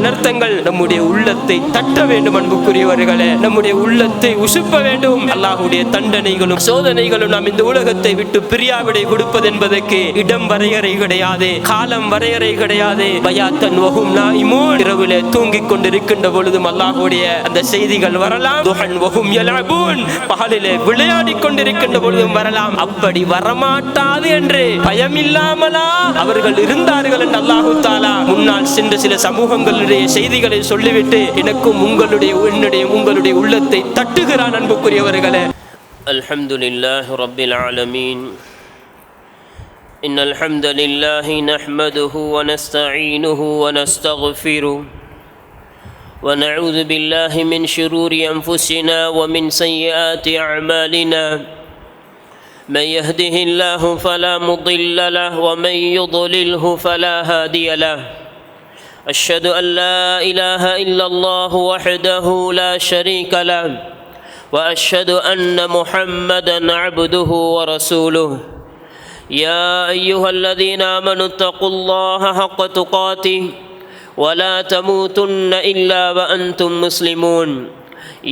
அனர்த்தங்கள் நம்முடைய உள்ளத்தை தட்ட வேண்டும். அன்புக்குரியவர்களே, நம்முடைய உள்ளத்தை உசுப்ப வேண்டும். அல்லாஹ்வுடைய தண்டனைகளும் சோதனைகளும் நாம் இந்த உலகத்தை விட்டு பிரியாவிடை கொடுப்பது என்பதற்கு இடம் வரையறை கிடையாது, காலம் வரையறை கிடையாது. பயாத்தன் வஹும் நாயிமூன், இரவிலே தூங்கிக் கொண்டிருக்கின்ற பொழுதும் அல்லாஹ்வுடைய அந்த செய்திகள் வரலாம். துஹன் வஹும் யலஅபூன், பகலிலே விளையாடிக் கொண்டிருக்கின்ற பொழுதும் வரலாம். அப்படி வரமாட்டாது என்று பயமில்லாமலா அவர்கள் இருந்தார்கள் என்று அல்லாஹ் தஆலா முன்னால் சென்ற சில சமூகங்களுடைய செய்திகளை சொல்லிவிட்டு எனக்கும் உங்களுடைய உள்ளத்தை தட்டுகிறான். அன்புக்குரியவர்களே, அல்ஹம்துலில்லாஹி ரப்பில் ஆலமீன். இன்னல் ஹம்தலில்லாஹி நஹ்மதுஹு வ நஸ்தஈனுஹு வ நஸ்தக்ஃபிருஹு வ நஊது பில்லாஹி மின் ஷுரூரி அன்ஃபுஸினா வ மின் ஸய்யிஆத்தி அஅமாலினா. من يهده الله فلا مضل له ومن يضلله فلا هادي له. أشهد أن لا إله إلا الله وحده لا شريك له وأشهد أن محمدا عبده ورسوله. يا أيها الذين آمنوا اتقوا الله حق تقاته ولا تموتن إلا وأنتم مسلمون.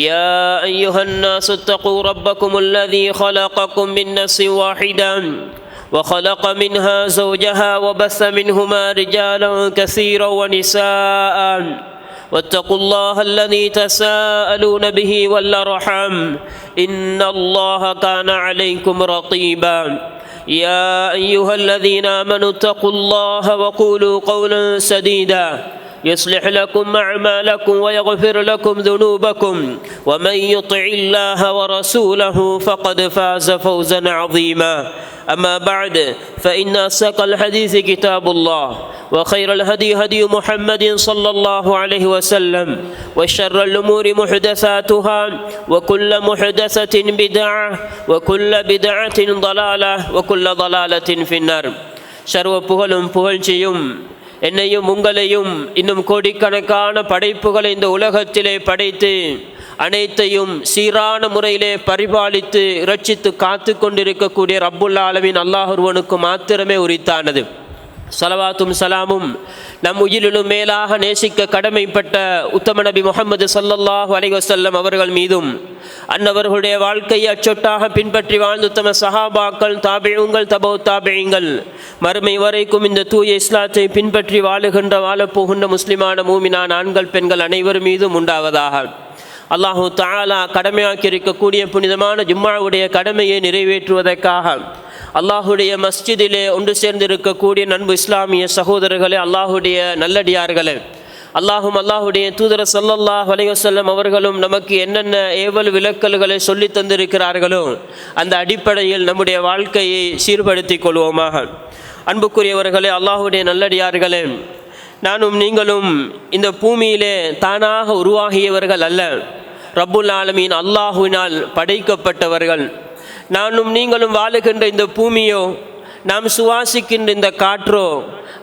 يا أيها الناس اتقوا ربكم الذي خلقكم من نفس واحدة وخلق منها زوجها وبث منهما رجالا كثيرا ونساء واتقوا الله الذي تساءلون به والأرحام إن الله كان عليكم رقيبا. يا أيها الذين آمنوا اتقوا الله وقولوا قولا سديدا يصلح لكم أعمالكم ويغفر لكم ذنوبكم ومن يطع الله ورسوله فقد فاز فوزا عظيما. أما بعد فإن أصدق الحديث كتاب الله وخير الهدي هدي محمد صلى الله عليه وسلم وشر الأمور محدثاتها وكل محدثة بدعة وكل بدعة ضلالة وكل ضلالة في النار. சர்வ புகழும் புகழ்ச்சியும் என்னையும் உங்களையும் இன்னும் கோடிக்கணக்கான படைப்புகளை இந்த உலகத்திலே படைத்து அனைத்தையும் சீரான முறையிலே பரிபாலித்து இரட்சித்து காத்து கொண்டிருக்கக்கூடிய ரப்புல் ஆலமீன் அல்லாஹ் ஒருவனுக்கு மாத்திரமே உரித்தானது. ஸலவாத்தும் சலாமும் நம் உயிரிலும் மேலாக நேசிக்க கடமைப்பட்ட உத்தம நபி முஹம்மது ஸல்லல்லாஹு அலைஹி வஸல்லம் அவர்கள் மீதும் அன்னவர்களுடைய வாழ்க்கையை அச்சொட்டாக பின்பற்றி வாழ்ந்த உத்தம சஹாபாக்கள், தாபிஊன்கள், தபௌ தாபிஈன்கள், மறுமை வரைக்கும் இந்த தூய இஸ்லாத்தை பின்பற்றி வாழப்போகின்ற முஸ்லிமான மூமினான ஆண்கள் பெண்கள் அனைவர் மீதும் உண்டாவதாக. அல்லாஹு தஆலா கடமையாக்கி இருக்கக்கூடிய புனிதமான ஜும்மாவுடைய கடமையை நிறைவேற்றுவதற்காக அல்லாஹுடைய மஸ்ஜிதிலே ஒன்று சேர்ந்திருக்கக்கூடிய நண்பு இஸ்லாமிய சகோதரர்களே, அல்லாஹுடைய நல்லடியார்களே, அல்லாஹுடைய தூதர் ஸல்லல்லாஹு அலைஹி வஸல்லம் அவர்களும் நமக்கு என்னென்ன ஏவல் விலக்கல்களை சொல்லி தந்திருக்கிறார்களோ அந்த அடிப்படையில் நம்முடைய வாழ்க்கையை சீர்படுத்திக் கொள்வோமாக. அன்புக்குரியவர்களே, அல்லாஹுடைய நல்லடியார்களே, நானும் நீங்களும் இந்த பூமியிலே தானாக உருவாகியவர்கள் அல்ல. ரப்புல் ஆலமீன் அல்லாஹுவினால் படைக்கப்பட்டவர்கள். நானும் நீங்களும் வாழுகின்ற இந்த பூமியோ, நாம் சுவாசிக்கின்ற இந்த காற்றோ,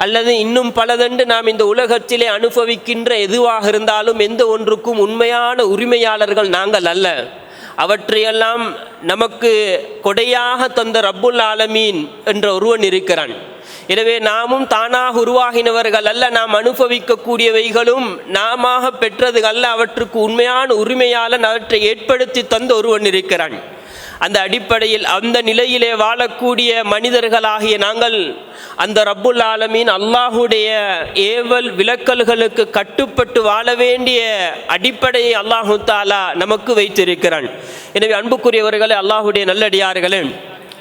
அல்லது இன்னும் பலதென்று நாம் இந்த உலகத்திலே அனுபவிக்கின்ற எதுவாக இருந்தாலும் எந்த ஒன்றுக்கும் உண்மையான உரிமையாளர்கள் நாங்கள் அல்ல. அவற்றையெல்லாம் நமக்கு கொடையாக தந்த ரப்புல் ஆலமீன் என்ற ஒருவன் இருக்கிறான். எனவே நாமும் தானாக உருவாகினவர்கள் அல்ல. நாம் அனுபவிக்கக்கூடியவைகளும் நாம பெற்றது அல்ல. அவற்றுக்கு உண்மையான உரிமையாளன் அவற்றை ஏற்படுத்தி தந்த ஒருவன் இருக்கிறான். அந்த அடிப்படையில் அந்த நிலையிலே வாழக்கூடிய மனிதர்களாகிய நாங்கள் அந்த ரப்புல் ஆலமீன் அல்லாஹுடைய ஏவல் விலக்கல்களுக்கு கட்டுப்பட்டு வாழ வேண்டிய அடிப்படையை அல்லாஹு தஆலா நமக்கு வைத்திருக்கிறான். எனவே அன்புக்குரியவர்களே, அல்லாஹுடைய நல்லடியார்களே,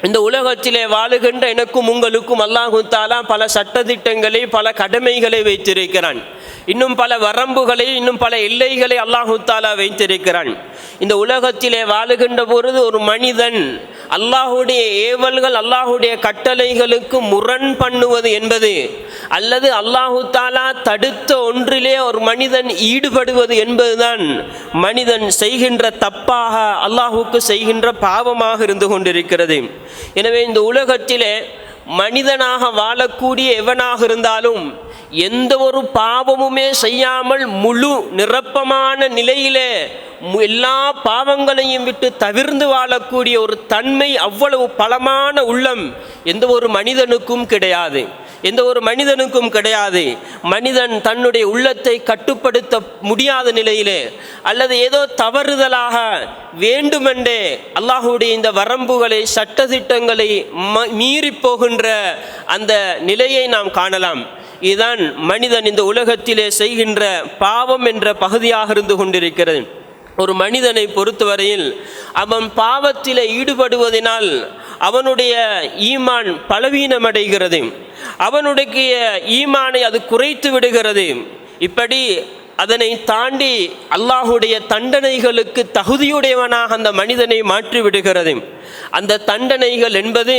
இந்த உலகத்திலே வாழுகின்ற எனக்கும் உங்களுக்கும் அல்லாஹு தஆலா பல சட்டதிட்டங்களை, பல கடமைகளை வைத்திருக்கிறான். இன்னும் பல வரம்புகளை, இன்னும் பல எல்லைகளை அல்லாஹு தஆலா வைத்திருக்கிறான். இந்த உலகத்திலே வாழுகின்ற பொழுது ஒரு மனிதன் அல்லாஹுடைய ஏவல்கள், அல்லாஹுடைய கட்டளைகளுக்கு முரண் பண்ணுவது என்பது, அல்லது அல்லாஹு தஆலா தடுத்த ஒன்றிலே ஒரு மனிதன் ஈடுபடுவது என்பதுதான் மனிதன் செய்கின்ற தப்பாக, அல்லாஹுக்கு செய்கின்ற பாவமாக இருந்து கொண்டிருக்கிறது. எனவே இந்த உலகத்திலே மனிதனாக வாழக்கூடிய எவனாக இருந்தாலும் எந்த ஒரு பாவமுமே செய்யாமல் முழு நிரப்பமான நிலையிலே எல்லா பாவங்களையும் விட்டு தவிர்ந்து வாழக்கூடிய ஒரு தன்மை, அவ்வளவு பலமான உள்ளம் எந்த ஒரு மனிதனுக்கும் கிடையாது. எந்த ஒரு மனிதனுக்கும் கிடையாது. மனிதன் தன்னுடைய உள்ளத்தை கட்டுப்படுத்த முடியாத நிலையிலே அல்லது ஏதோ தவறுதலாக வேண்டுமென்றே அல்லாஹுடைய இந்த வரம்புகளை சட்டதிட்டங்களை மீறி போகின்ற அந்த நிலையை நாம் காணலாம். இதுதான் மனிதன் இந்த உலகத்திலே செய்கின்ற பாவம் என்ற பகுதியாக இருந்து கொண்டிருக்கிறது. ஒரு மனிதனை பொறுத்தவரையில் அவன் பாவத்திலே ஈடுபடுவதனால் அவனுடைய ஈமான் பலவீனமடைகிறது, அவனுடைய ஈமானை அது குறைத்து விடுகிறது. இப்படி அதனை தாண்டி அல்லாஹுடைய தண்டனைகளுக்கு தகுதியுடையவனாக அந்த மனிதனை மாற்றி விடுகிறது. அந்த தண்டனைகள் என்பது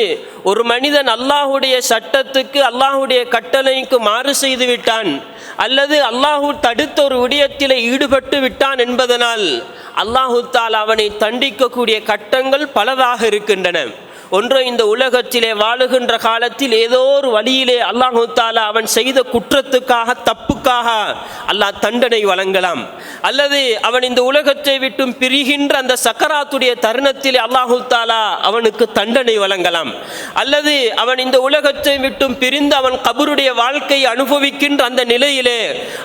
ஒரு மனிதன் அல்லாஹுடைய சட்டத்துக்கு அல்லாஹுடைய கட்டளைக்கு மாறு செய்து விட்டான் அல்லது அல்லாஹு தடுத்த ஒரு விடயத்தில் ஈடுபட்டு விட்டான் என்பதனால் அல்லாஹு தஆலா அவனை தண்டிக்கக்கூடிய கட்டங்கள் பலதாக இருக்கின்றன. ஒன்று, இந்த உலகத்திலே வாழுகின்ற காலத்தில் ஏதோ ஒரு வழியிலே அல்லாஹு தஆலா அவன் செய்த குற்றத்துக்காக தப்புக்காக அல்லாஹ் தண்டனை வழங்கலாம். அல்லது அவன் இந்த உலகத்தை விட்டும் பிரிகின்ற அந்த சக்கராத்துடைய தருணத்தில் அல்லாஹு தஆலா அவனுக்கு தண்டனை வழங்கலாம். அல்லது அவன் இந்த உலகத்தை விட்டும் பிரிந்து அவன் கபருடைய வாழ்க்கையை அனுபவிக்கின்ற அந்த நிலையிலே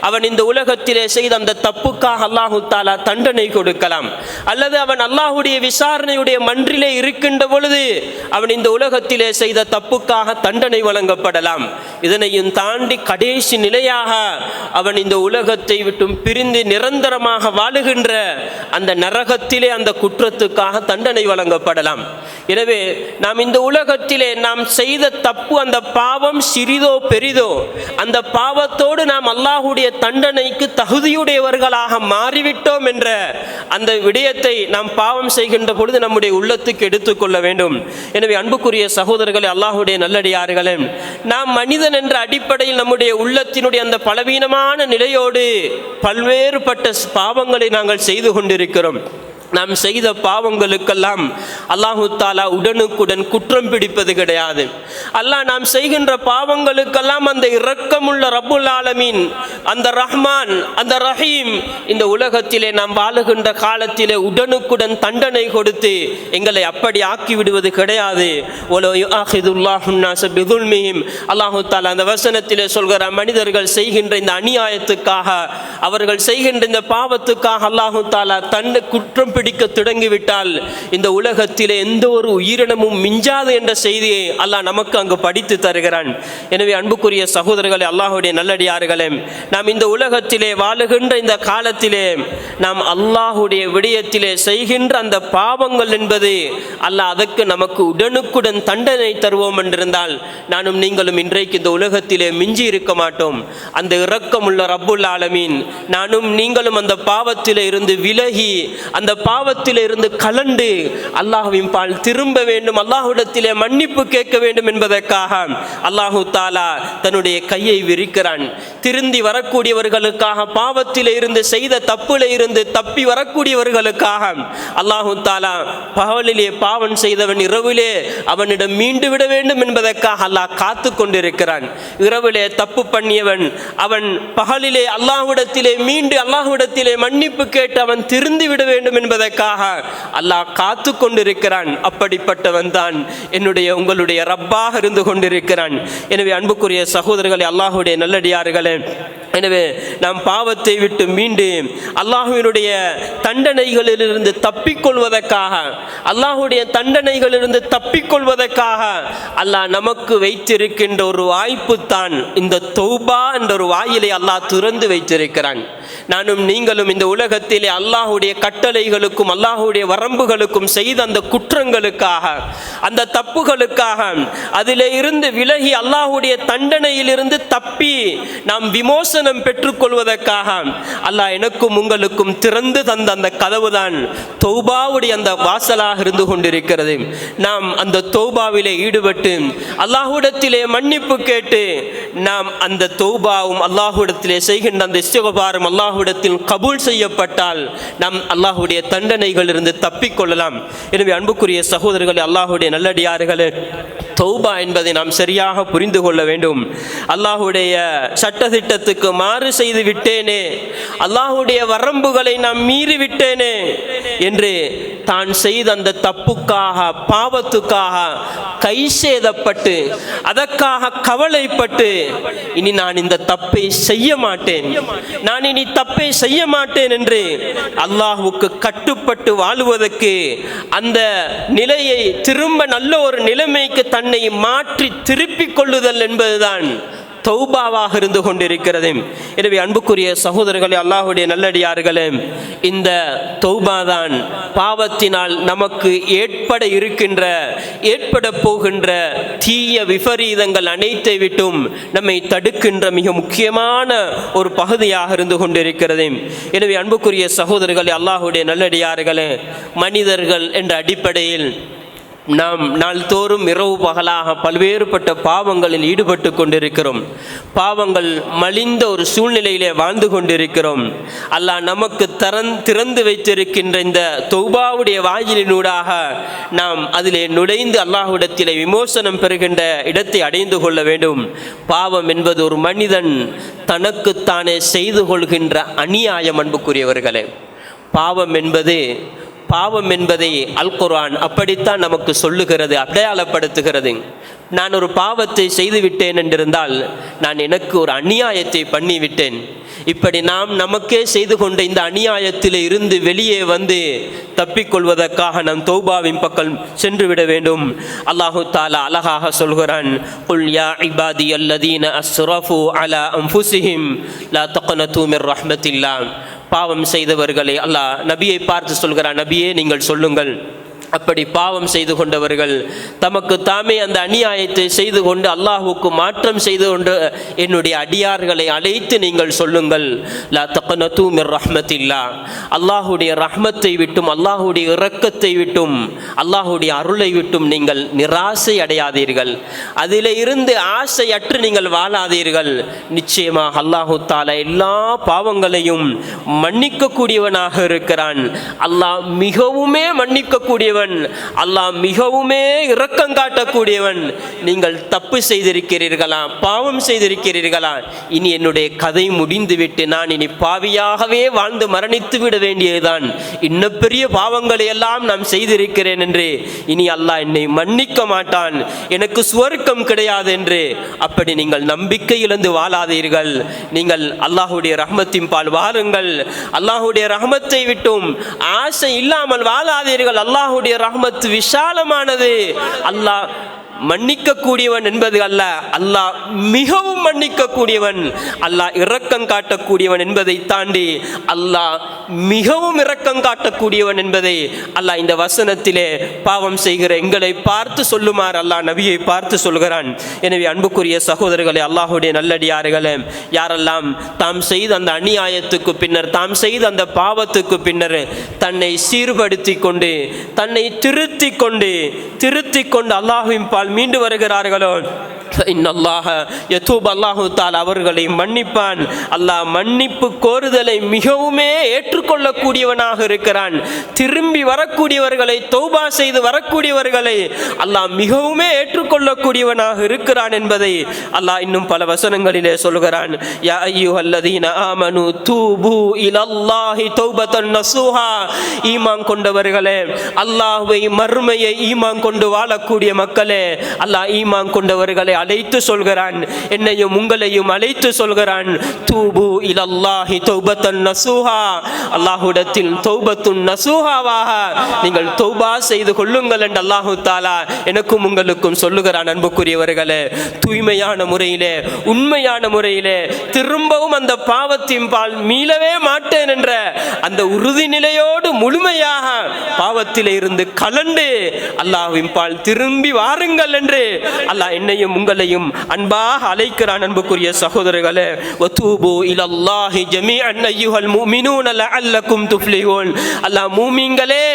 அவன் இந்த உலகத்திலே செய்த அந்த தப்புக்காக அல்லாஹு தஆலா தண்டனை கொடுக்கலாம். அல்லது அவன் அல்லாஹுடைய விசாரணையுடைய மன்றிலே இருக்கின்ற பொழுது அவன் இந்த உலகத்திலே செய்த தப்புக்காக தண்டனை வழங்கப்படலாம். இதனையும் தாண்டி கடைசி நிலையாக அவன் இந்த உலகத்தை விட்டும் பிரிந்து நிரந்தரமாக வாழுகின்ற அந்த நரகத்திலே அந்த குற்றத்துக்காக தண்டனை வழங்கப்படலாம். எனவே நாம் இந்த உலகத்திலே நாம் செய்த தப்பு, அந்த பாவம் சிறிதோ பெரிதோ, அந்த பாவத்தோடு நாம் அல்லாஹுடைய தண்டனைக்கு தகுதியுடையவர்களாக மாறிவிட்டோம் என்ற அந்த விடயத்தை நாம் பாவம் செய்கின்ற பொழுது நம்முடைய உள்ளத்துக்கு எடுத்துக்கொள்ள வேண்டும். எனவே அன்புக்குரிய சகோதரர்களே, அல்லாஹுடைய நல்லடியார்களே, நாம் மனிதன் என்ற அடிப்படையில் நம்முடைய உள்ளத்தினுடைய அந்த பலவீனமான நிலையோடு பல்வேறுபட்ட பாவங்களை நாங்கள் செய்து கொண்டிருக்கிறோம். நாம் செய்த பாவங்களுக்கெல்லாம் அல்லாஹு தஆலா உடனுக்குடன் குற்றம் பிடிப்பது கிடையாது. அல்லாஹ் நாம் செய்கின்ற பாவங்களுக்கெல்லாம் அந்த இரக்கமுள்ள ரப்புல் ஆலமீன், அந்த ரஹ்மான், அந்த ரஹீம் இந்த உலகத்திலே நாம் வாழுகின்ற காலத்திலே உடனுக்குடன் தண்டனை கொடுத்து எங்களை அப்படி ஆக்கி விடுவது கிடையாது. அல்லாஹு தஆலா அந்த வசனத்திலே சொல்கிற மனிதர்கள் செய்கின்ற இந்த அநியாயத்துக்காக, அவர்கள் செய்கின்ற இந்த பாவத்துக்காக அல்லாஹு தஆலா தன்னை குற்றம் பிடிக்க தொடங்கிவிட்டால் இந்த உலகத்திலே எந்த ஒரு உயிரினமும் மிஞ்சாது என்ற செய்தியை அல்லாஹ் நமக்கு அங்கு படித்து தருகிறான். எனவே அன்புக்குரிய சகோதரர்களே, அல்லாஹுடைய நல்லடியார்களே, நாம் இந்த உலகத்திலே வாழுகின்ற இந்த காலத்திலே நாம் அல்லாஹுடைய விடயத்திலே செய்கின்ற அந்த பாவங்கள் என்பது அல்லாஹ் அதற்கு நமக்கு உடனுக்குடன் தண்டனை தருவோம் என்றிருந்தால் நானும் நீங்களும் இன்றைக்கு இந்த உலகத்திலே மிஞ்சி இருக்க மாட்டோம். அந்த இரக்கமுள்ள ரப்புல் ஆலமீன் நானும் நீங்களும் அந்த பாவத்திலே இருந்து விலகி, அந்த பாவத்திலே இருந்து கலண்டு அல்லாஹ்வின் பால் திரும்ப வேண்டும், அல்லாஹ்விடத்திலே மன்னிப்பு கேட்க வேண்டும் என்பதற்காக அல்லாஹு தஆலா தன்னுடைய கையை விரிக்கிறான். திருந்தி வரக்கூடியவர்களுக்காக, பாவத்திலே இருந்து செய்த தப்பிலே இருந்து தப்பி வரக்கூடியவர்களுக்காக அல்லாஹு தஆலா பகலிலே பாவம் செய்தவன் இரவிலே அவனிடம் மீண்டு விட வேண்டும் என்பதற்காக அல்லாஹ் காத்து கொண்டிருக்கிறான். இரவிலே தப்பு பண்ணியவன் அவன் பகலிலே அல்லாஹ்விடத்திலே மீண்டு அல்லாஹ்விடத்திலே மன்னிப்பு கேட்டு அவன் திருந்தி விட வேண்டும் என்பதற்காக அல்லாஹ் காத்து கொண்டிருக்கிறான். அப்படிப்பட்டவன் தான் என்னுடைய உங்களுடைய ரப்பாக இருந்து கொண்டிருக்கிறான். எனவே அன்புக்குரிய சகோதரர்களே, அல்லாஹுடைய நல்லடியார்களே, எனவே நாம் பாவத்தை விட்டு மீண்டு அல்லாஹ்வினுடைய தண்டனைகளிலிருந்து தப்பிக்கொள்வதற்காக, அல்லாஹுடைய தண்டனைகளிலிருந்து தப்பிக்கொள்வதற்காக அல்லாஹ் நமக்கு வைத்திருக்கின்ற ஒரு வாய்ப்பு தான் இந்த தௌபா என்ற ஒரு வாயிலை அல்லாஹ் திறந்து வைத்திருக்கிறான். நானும் நீங்களும் இந்த உலகத்திலே அல்லாஹுடைய கட்டளைகளுக்கும் அல்லாஹுடைய வரம்புகளுக்கும் செய்த அந்த குற்றங்களுக்காக, அந்த தப்புகளுக்காக, அதிலே இருந்து விலகி அல்லாஹுடைய தண்டனையிலிருந்து தப்பி நாம் விமோசனம் பெற்றுக்கொள்வதற்காக அல்லாஹ் எனக்கும் உங்களுக்கும் திறந்து தந்த அந்த கதவுதான் தௌபாவுடைய அந்த வாசலாக இருந்து கொண்டிருக்கிறது. நாம் அந்த தௌபாவிலே ஈடுபட்டு அல்லாஹ்விடத்திலே மன்னிப்பு கேட்டு நாம் அந்த தௌபாவும் அல்லாஹ்விடத்திலே செய்கின்ற அந்த இஸ்திக்பாரும் அல்லாஹ்விடத்தில் கபூல் செய்யப்பட்டால் நாம் அல்லாஹ்வுடைய தண்டனைகளிலிருந்து தப்பிக்கொள்ளலாம். எனவே அன்புக்குரிய சகோதரர்களே, அல்லாஹ்வுடைய நல்லடியார்களே, தௌபா என்பதை நாம் சரியாக புரிந்து கொள்ள வேண்டும். அல்லாஹுடைய சட்டதிட்டத்துக்கு மாறு செய்து விட்டேனே, அல்லாஹுடைய வரம்புகளை நாம் மீறி விட்டேனே என்று தான் செய்த அந்த தப்புக்காக, பாவத்துக்காக கை சேதப்பட்டு, அதற்காக கவலைப்பட்டு, இனி நான் இந்த தப்பை செய்ய மாட்டேன், நான் இனி தப்பை செய்ய மாட்டேன் என்று அல்லாஹ்வுக்கு கட்டுப்பட்டு வாழுவதற்கு, அந்த நிலையை திரும்ப நல்ல ஒரு நிலைமைக்கு தன்னை மாற்றி திருப்பிக் கொள்ளுதல் என்பதுதான் தௌபாவாக இருந்து கொண்டிருக்கிறது. எனவே அன்புக்குரிய சகோதரர்களே, அல்லாஹ்வுடைய நல்லடியார்களே, இந்த தௌபா தான் பாவத்தினால் நமக்கு ஏற்பட போகின்ற தீய விபரீதங்கள் அனைத்தை விட்டும் நம்மை தடுக்கின்ற மிக முக்கியமான ஒரு பகுதியாக இருந்து கொண்டிருக்கிறது. எனவே அன்புக்குரிய சகோதரர்களே, அல்லாஹ்வுடைய நல்லடியார்களே, மனிதர்கள் என்ற அடிப்படையில் நாம் நாள்தோறும் இரவு பகலாக பல்வேறுபட்ட பாவங்களில் ஈடுபட்டு கொண்டிருக்கிறோம். பாவங்கள் மலிந்த ஒரு சூழ்நிலையிலே வாழ்ந்து கொண்டிருக்கிறோம். அல்லாஹ் நமக்கு திறந்து வைத்திருக்கின்ற இந்த தௌபாவுடைய வாயிலினூடாக நாம் அதிலே நுழைந்து அல்லாஹ்விடத்திலே விமோசனம் பெறுகின்ற இடத்தை அடைந்து கொள்ள வேண்டும். பாவம் என்பது ஒரு மனிதன் தனக்குத்தானே செய்து கொள்கின்ற அநியாயம். அன்புக்குரியவர்களே, பாவம் என்பதை அல் குர்ஆன் அப்படித்தான் நமக்கு சொல்லுகிறது, அடையாளப்படுத்துகிறது. நான் ஒரு பாவத்தை செய்துவிட்டேன் என்றிருந்தால் நான் எனக்கு ஒரு அநியாயத்தை பண்ணிவிட்டேன். இப்படி நாம் நமக்கே செய்து கொண்ட இந்த அநியாயத்தில் இருந்து வெளியே வந்து தப்பிக்கொள்வதற்காக நாம் தௌபாவின் பக்கம் சென்று விட வேண்டும். அல்லாஹு தஆலா அழகாக சொல்கிறான், குல் யா இபாதி அல்லதீன அஸ்ரஃபு அலா அன்ஃபுஸிஹிம் லா தக்னது மிர் ரஹ்மத்தில்லாஹ். பாவம் செய்தவர்களை அல்லாஹ் நபியை பார்த்து சொல்கிறான், நபியே நீங்கள் சொல்லுங்கள், அப்படி பாவம் செய்து கொண்டவர்கள், தமக்கு தாமே அந்த அநியாயத்தை செய்து கொண்டு அல்லாஹுக்கு மாற்றம் செய்து கொண்டு என்னுடைய அடியார்களை அழைத்து நீங்கள் சொல்லுங்கள், லா தக்னது மிர் ரஹ்மத்தில்லாஹ், அல்லாஹுடைய ரஹ்மத்தை விட்டும், அல்லாஹுடைய இரக்கத்தை விட்டும், அல்லாஹுடைய அருளை விட்டும் நீங்கள் நிராசை அடையாதீர்கள், அதிலே இருந்து ஆசையற்று நீங்கள் வாழாதீர்கள். நிச்சயமாக அல்லாஹு தஆலா எல்லா பாவங்களையும் மன்னிக்க கூடியவனாக இருக்கிறான். அல்லாஹ் மிகவுமே மன்னிக்கக்கூடியவன், அல்லாஹ் மிகவுமே இரக்கம் காட்டக்கூடியவன். நீங்கள் தப்பு செய்திருக்கிறீர்களா, பாவம் செய்திருக்கிறீர்களா, இனி என்னுடைய கதை முடிந்துவிட்டு நான் இனி பாவியாகவே வாழ்ந்து மரணித்து விட வேண்டியதுதான், இன்னும் பெரிய பாவங்களை எல்லாம் நான் செய்திருக்கிறேன் என்று இனி அல்லாஹ் என்னை மன்னிக்க மாட்டான், எனக்கு சுவர்க்கம் கிடையாது என்று அப்படி நீங்கள் நம்பிக்கை இழந்து வாழாதீர்கள். நீங்கள் அல்லாஹுடைய ரஹ்மத்தின் பால் வாருங்கள். அல்லாஹுடைய ரஹ்மத்தை விட்டும் ஆசை இல்லாமல் வாழாதீர்கள். அல்லாஹுடைய ரஹ்மத் விசாலமானது. அல்லாஹ் மன்னிக்க கூடியவன் என்பது அல்ல, அல்லாஹ் மிகவும் மன்னிக்க கூடியவன், அல்லாஹ் இரக்கம் காட்டக்கூடியவன் என்பதை தாண்டி அல்லாஹ் மிகவும் இரக்கம் காட்டக்கூடியவன் என்பதை அல்லாஹ் இந்த வசனத்திலே பாவம் செய்கிற எங்களை பார்த்து சொல்லுமாறு அல்லாஹ் நபியை பார்த்து சொல்கிறான். எனவே அன்புக்குரிய சகோதரர்களே, அல்லாஹுடைய நல்லடியார்களே, யாரெல்லாம் தாம் செய்த அந்த அநியாயத்துக்கு பின்னர், தாம் செய்த அந்த பாவத்துக்கு பின்னர் தன்னை சீர்படுத்தி கொண்டு, தன்னை திருத்தி கொண்டு அல்லாஹ்வின் பால் மீண்டு வருகிறார்களோ, அல்லாஹு தஆலா அவர்களை மன்னிப்பான். அல்லாஹ் மன்னிப்பு கோருதலை மிகவுமே ஏற்றுக்கொள்ளக்கூடியவனாக இருக்கிறான். திரும்பி வரக்கூடியவர்களை, தௌபா செய்து வரக்கூடியவர்களை அல்லாஹ் மிகவுமே ஏற்றுக்கொள்ளக்கூடியவனாக இருக்கிறான் என்பதை அல்லாஹ் இன்னும் பல வசனங்களிலே சொல்கிறான். யா அய்யுஹல்லதீன ஆமனு தூபு இலல்லாஹி தௌபத்தன் நஸூஹா. ஈமான் கொண்டவர்களே, அல்லாஹ்வை மறுமையை ஈமான் கொண்டு வாழக்கூடிய மக்களே, அல்லாஹ் ஈமான் கொண்டவர்களை அழைத்து சொல்கிறான், என்னையும் உங்களையும் அழைத்து சொல்கிறான், தூபு இலல்லாஹி தௌபத்தன் நஸூஹா. அல்லாஹ்விடத்தில் தௌபத்துன் நஸூஹாவாக நீங்கள் தௌபா செய்து கொள்ளுங்கள் என்று அல்லாஹு தஆலா எனக்கும் உங்களுக்கும் சொல்லுகிறான். அன்புக்குரியவர்களே, தூய்மையான முறையிலே, உண்மையான முறையிலே திரும்பவும் அந்த பாவத்தின் பால் மீளவே மாட்டேன் என்ற அந்த உறுதி நிலையோடு முழுமையாக பாவத்திலே இருந்து கலண்டு அல்லாஹ்வின் பால் திரும்பி வாருங்கள் என்று அல்லாஹ் என்னையும் உங்கள் உங்களையும் அன்பாக அழைக்கிறான். அன்புக்குரிய சகோதரர்களே, வதூபு இலல்லாஹி ஜமீஅன் அய்யுஹல் முஃமினூன லஅல்லகும் துஃப்லிஹூன். அல்லாஹ் மூமின்களே,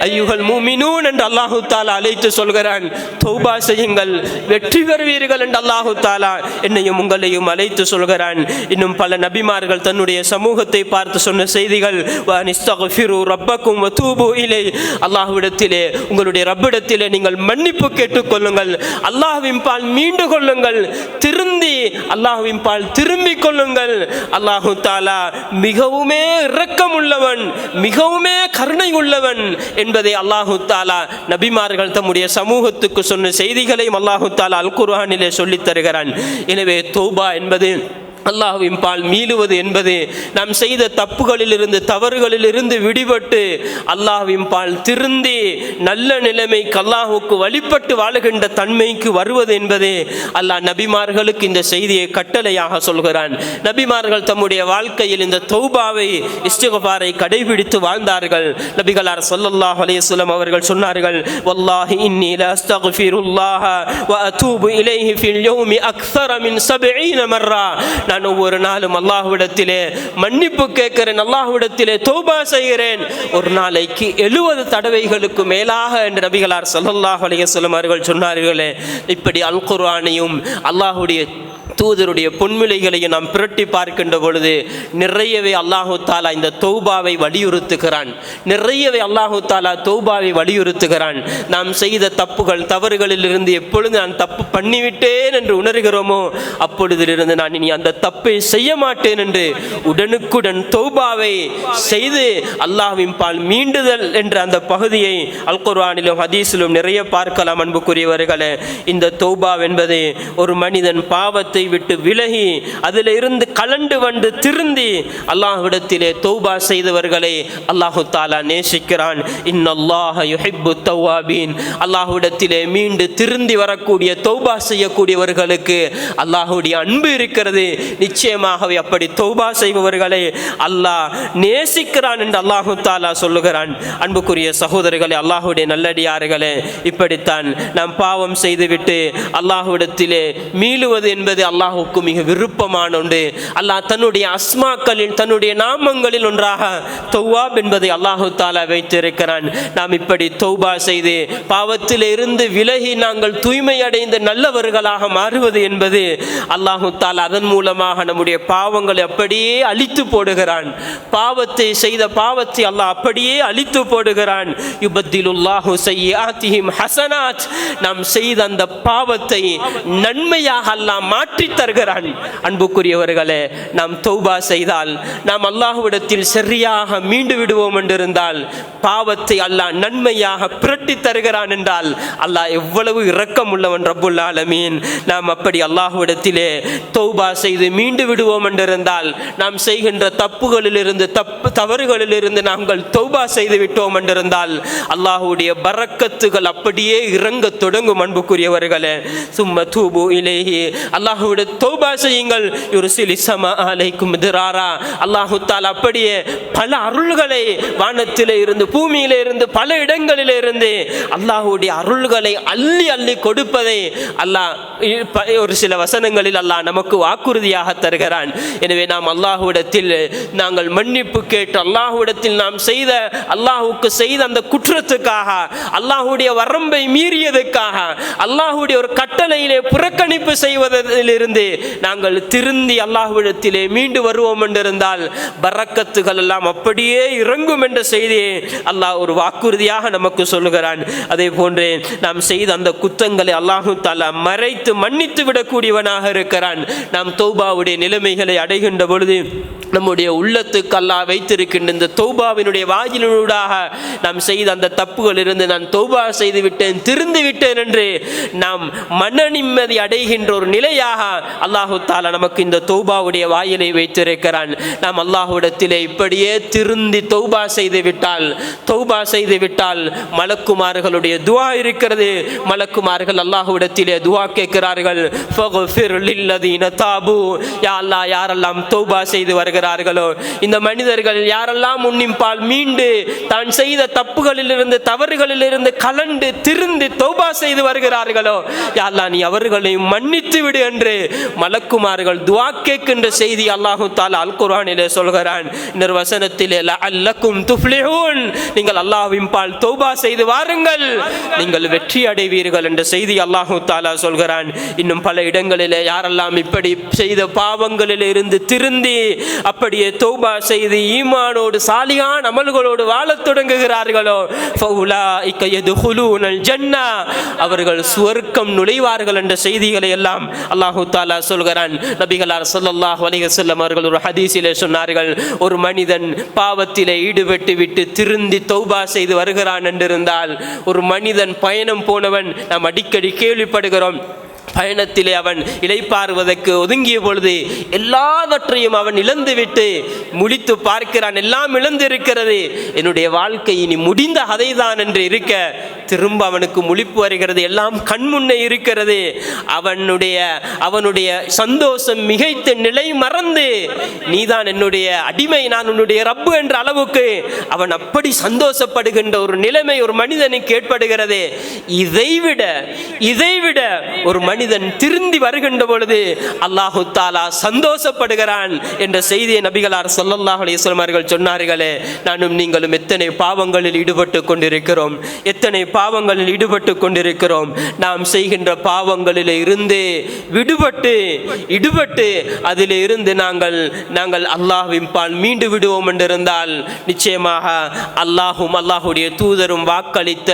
அய்யுஹல் முஃமினூன் என்று அல்லாஹ் தஆலா அழைத்து சொல்கிறான். தௌபா செய்யுங்கள், வெற்றி பெறுவீர்கள் என்று அல்லாஹ் தஆலா என்னையும் உங்களையும் அழைத்து சொல்கிறான். இன்னும் பல நபிமார்கள் தன்னுடைய சமூகத்தை பார்த்து சொன்ன செய்திகள், வனிஸ்தக்ஃபிரு ரப்பக்கும் வதூபு இலை. அல்லாஹ்விடத்திலே, உங்களுடைய ரப்பிடத்திலே நீங்கள் மன்னிப்பு கேட்டுக்கொள்ளுங்கள், அல்லாஹ்வின் பால் மீண்டு கொள்ளுங்கள், திருந்தி அல்லாஹ்வின் பால் திரும்பிக் கொள்ளுங்கள். அல்லாஹு தஆலா மிகவுமே இரக்கம் உள்ளவன், மிகவுமே கருணை உள்ளவன் என்பதை அல்லாஹு தஆலா நபிமார்கள் தம்முடைய சமூகத்துக்கு சொன்ன செய்திகளையும் அல்லாஹு தஆலா அல் குர்ஆனிலே சொல்லித் தருகிறான். எனவே தௌபா என்பது, அல்லாஹ்வின் பால் மீளுவது என்பது, நாம் செய்த தப்புகளிலிருந்து தவறுகளிலிருந்து விடுபட்டு அல்லாஹ்வின் பால் திருந்தி நல்ல நிலைமைக்கு அல்லாஹ்வுக்கு வழிபட்டு வாழுகின்ற தன்மைக்கு வருவது என்பது அல்லாஹ் நபிமார்களுக்கு இந்த செய்தியை கட்டளையாக சொல்கிறான். நபிமார்கள் தம்முடைய வாழ்க்கையில் இந்த தௌபாவை, இஸ்திக்ஃபாரை கடைபிடித்து வாழ்ந்தார்கள். நபிகளார் ஸல்லல்லாஹு அலைஹி வஸல்லம் அவர்கள் சொன்னார்கள், வல்லாஹி இன்னி லா அஸ்தக்ஃபிருல்லாஹ வ அதூபு இலைஹி ஃபில் யௌமி அக்ஸர மின் 70 மர்ரா. நான் ஒவ்வொரு நாளும் அல்லாஹ்விடத்திலே மன்னிப்பு கேட்கிறேன், அல்லாஹ்விடத்திலே தௌபா செய்கிறேன், ஒரு நாளைக்கு 70 தடவைகளுக்கு மேலாக என்று நபிகளார் ஸல்லல்லாஹு அலைஹி வஸல்லம் அவர்கள் சொன்னார்களே. இப்படி அல் குர்ஆனையும் அல்லாஹ்வுடைய தூதருடைய பொன்மிலைகளையும் நாம் புரட்டி பார்க்கின்ற பொழுது நிறையவே அல்லாஹு தாலா இந்த தௌபாவை வலியுறுத்துகிறான். நிறையவே அல்லாஹு தாலா தௌபாவை வலியுறுத்துகிறான். நாம் செய்த தப்புகள் தவறுகளிலிருந்து எப்பொழுது நான் தப்பு பண்ணிவிட்டேன் என்று உணர்கிறோமோ அப்பொழுதிலிருந்து நான் இனி அந்த தப்பை செய்ய மாட்டேன் என்று உடனுக்குடன் தௌபாவை செய்து அல்லாஹ்வின் பால் மீண்டுதல் என்ற அந்த பகுதியை அல் குர்ஆனிலும் ஹதீஸிலும் நிறைய பார்க்கலாம். அன்புக்குரியவர்களே, இந்த தௌபா என்பது ஒரு மனிதன் பாவத்தை விட்டு விலகி அதில் இருந்து கலண்டு வந்து திருந்தி அல்லாஹ்விடத்திலே தௌபா செய்தவர்களை அல்லாஹு தாலா நேசிக்கிறான். இன்னல்லாஹ யுஹிப்பு தவ்வாபீன். அல்லாஹ்விடத்திலே மீண்டு திருந்தி வரக்கூடிய தௌபா செய்யக்கூடியவர்களுக்கு அல்லாஹ்வுடைய அன்பு இருக்கிறது. நிச்சயமாகவே அப்படி தௌபா செய்பவர்களை அல்லாஹ் நேசிக்கிறான் என்று அல்லாஹு தாலா சொல்லுகிறான். அன்புக்குரிய சகோதரர்களே, அல்லாஹ்வுடைய நல்லடியார்களே, இப்படித்தான் நாம் பாவம் செய்துவிட்டு அல்லாஹ்விடத்திலே மீளுவது என்பது அல்லாஹுக்கு மிக விருப்பமான ஒன்று. அல்லாஹ் தன்னுடைய அஸ்மாக்களில், தன்னுடைய நாமங்களில் ஒன்றாக தௌவாப் என்பதை அல்லாஹு தாலா வைத்திருக்கிறான். நாம் இப்படி தௌபா செய்து பாவத்தில் இருந்து விலகி நாங்கள் தூய்மை அடைந்த நல்லவர்களாக மாறுவது என்பது அல்லாஹு தாலா அதன் மூலமாக நம்முடைய பாவங்களை அப்படியே அழித்து போடுகிறான். பாவத்தை செய்த பாவத்தை அல்லாஹ் அப்படியே அழித்து போடுகிறான். யுபத்திலுல்லாஹு ஸய்யிஆத்திஹிம் ஹஸனாத். நாம் செய்த அந்த பாவத்தை நன்மையாக அல்லாஹ் மாற்றி தருகிறான். அன்புக்குரியவர்களே, நாம் தௌபா செய்தால், நாம் அல்லாஹ்விடத்தில் சரியாக மீண்டு விடுவோம் என்றிருந்தால், பாவத்தை அல்லாஹ் நன்மையாக புரட்டி தருகிறான் என்றால் அல்லாஹ் எவ்வளவு இரக்கம் உள்ளவன் ரப்புல் ஆலமீன். நாம் அப்படி அல்லாஹ்விடத்திலே தௌபா செய்து மீண்டு விடுவோம் என்றிருந்தால், நாம் செய்கின்ற தப்புகளிலிருந்து தவறுகளிலிருந்து நாங்கள் தௌபா செய்து விட்டோம் என்றிருந்தால் அல்லாஹ்வுடைய பரக்கத்துகள் அப்படியே இறங்க தொடங்கும். அன்புக்குரியவர்களே, சும்ம தூபு இலைஹி. அல்லாஹ்வுடைய தௌபா செய்யுங்கள். யுர்சிலி ஸமா அலைக்கும் மித்ராரா. அல்லாஹ் தஆலா அப்படியே பல அருள்களை வானத்திலே இருந்து பூமியிலே இருந்து பல இடங்களிலே இருந்து அல்லாஹ்வுடைய அருள்களை அள்ளி அள்ளி கொடுப்பதை அல்லாஹ் ஒரு சில வசனங்களில் அல்லாஹ் நமக்கு வாக்குறுதியாக தருகிறான். எனவே நாம் அல்லாஹ்விடத்தில் நாங்கள் மன்னிப்பு கேட்டு அல்லாஹ்விடத்தில் நாம் செய்த அல்லாஹ்வுக்கு செய்த அந்த குற்றத்துக்காக, அல்லாஹ்வுடைய வரம்பை மீறியதுக்காக, அல்லாஹ்வுடைய ஒரு கட்டளையிலே புறக்கணிப்பு செய்வதிலிருந்து நாங்கள் திருந்தி அல்லாஹ்விடத்திலே மீண்டு வருவோம் என்றிருந்தால் பரக்கத்துகள் எல்லாம் அப்படியே இறங்கும் என்ற செய்தியை அல்லாஹ் ஒரு வாக்குறுதியாக நமக்கு சொல்லுகிறான். அதே போன்றே நாம் செய்த அந்த குற்றங்களை அல்லாஹு தஆலா மறைத்து மன்னித்து விடக்கூடியவனாக இருக்கிறான். நாம் தௌபாவுடைய நிலைமைகளை அடைகின்ற பொழுது நம்முடைய உள்ளத்துக்கு அல்லாஹ் வைத்திருக்கின்ற இந்த தௌபாவினுடைய வாயிலூடாக நாம் செய்த அந்த தப்புகளிலிருந்து நான் தௌபா செய்து விட்டேன், திருந்து விட்டேன் என்று நாம் மன நிம்மதி அடைகின்ற ஒரு நிலையாக அல்லாஹு தஆலா நமக்கு இந்த தௌபாவுடைய வாயிலை வைத்திருக்கிறான். நாம் அல்லாஹ்விடத்திலே இப்படியே அப்படியே திருந்தி தௌபா செய்து விட்டால் மலக்குமார்களுடைய துஆ இருக்கிறது. மலக்குமார்கள் அல்லாஹ்விடத்திலே துஆ கேட்கிறார்கள், ஃபக்ஃபிர் லில்லதீன தாபு, யா அல்லாஹ் யாரெல்லாம் தௌபா செய்து வருகிறார்களோ, இந்த மனிதர்கள் யாரெல்லாம் உன்னிப்பால் மீண்டு தான் செய்த தப்புகளிலிருந்து தவறுகளிலிருந்து கலண்டு திருந்தி தௌபா செய்து வருகிறார்களோ, யா அல்லாஹ் நீ அவர்களை மன்னித்து விடு என்று மலக்குமார்கள் துஆ கேட்கின்ற செய்தி அல்லாஹ் தஆலா அல் குர்ஆனிலே சொல்கிறான். இன்னொரு வசனத்திலே லஅல்லக்கும் துஃப்லிஹூன், நீங்கள் அல்லாஹ்வின் பால் தௌபா செய்து வாருங்கள், நீங்கள் வெற்றி அடைவீர்கள் என்ற செய்தி அல்லாஹ் தஆலா சொல்கிறான். இன்னும் பல இடங்களிலே யாரெல்லாம் இப்படி செய்த பாவங்களில் இருந்து திருந்தி அப்படியே தௌபா செய்து ஈமானோடு சாலிஹான் அமல்களோடு வாழத் தொடங்குகிறார்களோ, ஃபௌலாஇக யதுகுலூனல் ஜன்னah, அவர்கள் சுவர்க்கம் நுழைவார்கள் என்ற செய்திகளை எல்லாம் அல்லாஹ் தஆலா சொல்கிறான். நபிகளார் ஸல்லல்லாஹு அலைஹி வஸல்லம் அவர்கள் ஒரு ஹதீஸிலே சொன்னார்கள், ஒரு மனிதன் பாவத்திலே ஈடுபட்டு விட்டு திருந்தி தௌபா செய்து வருகிறான் என்றிருந்தால், ஒரு மனிதன் பயணம் போனவன் நாம் அடிக்கடி கேள்விப்படுகிறோம், பயணத்திலே அவன் இளைப்பாறுவதற்கு ஒதுங்கிய பொழுது எல்லாவற்றையும் அவன் இழந்துவிட்டு முடித்து பார்க்கிறான், எல்லாம் இழந்திருக்கிறது, என்னுடைய வாழ்க்கை இனி முடிந்த கதைதான் என்று இருக்க திரும்ப அவனுக்கு முழிப்பு வருகிறது, எல்லாம் கண்முன்னே இருக்கிறது. அவனுடைய சந்தோஷம் மிகைத்த நிலை மறந்து, நீதான் என்னுடைய அடிமை, நான் உன்னுடைய ரப்பு என்ற அளவுக்கு அவன் அப்படி சந்தோஷப்படுகின்ற ஒரு நிலைமை ஒரு மனிதனுக்கு ஏற்படுகிறது. இதைவிட ஒரு மனிதன் திருந்தி வருகின்ற பொழுது அல்லாஹு தஆலா சந்தோஷப்படுகிறான் என்ற செய்தியை நபிகளார் ஸல்லல்லாஹு அலைஹி வஸல்லம் அவர்கள் சொன்னார்களே. நானும் நீங்களும் எத்தனை பாவங்களில் ஈடுபட்டு கொண்டிருக்கிறோம். நாம் செய்கின்ற பாவங்களில் இருந்து விடுபட்டு அதில் இருந்து நாங்கள் அல்லாஹ்வின் பால் மீண்டு விடுவோம் என்றிருந்தால், நிச்சயமாக அல்லாஹும் அல்லாஹுடைய தூதரும் வாக்களித்த